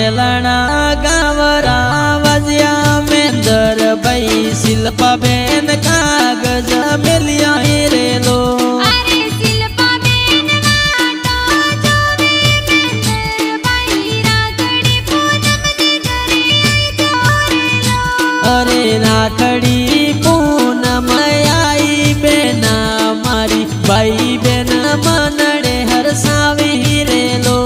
एलना गावरा वजिया मेंदर भाई शिल्पा बेन कागज मिलिया रे लो। अरे शिल्पा बेन वाटो जोवे मेंदर भाई राखड़ी पूनम दी घरे जोरेलो। अरे राखड़ी पूनम आई बेना मारी भाई बेन मनड़े हरसावी रे लो।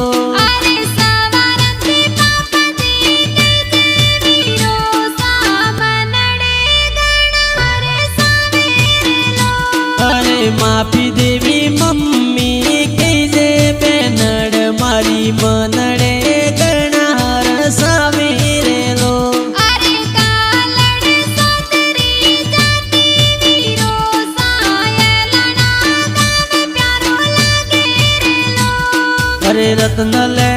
अरे सवारंती पापा दी तेजे वीरो सामनड़े गण हरसावे रे लो। अरे माफी देवी मम्मी कीजे बेनड़ मारी मनड़े गण हरसावी रे लो। अरे कालड़ सोतरी जाती वीरो सायलना गावे प्यारो लागे रे लो। अरे रत्न ले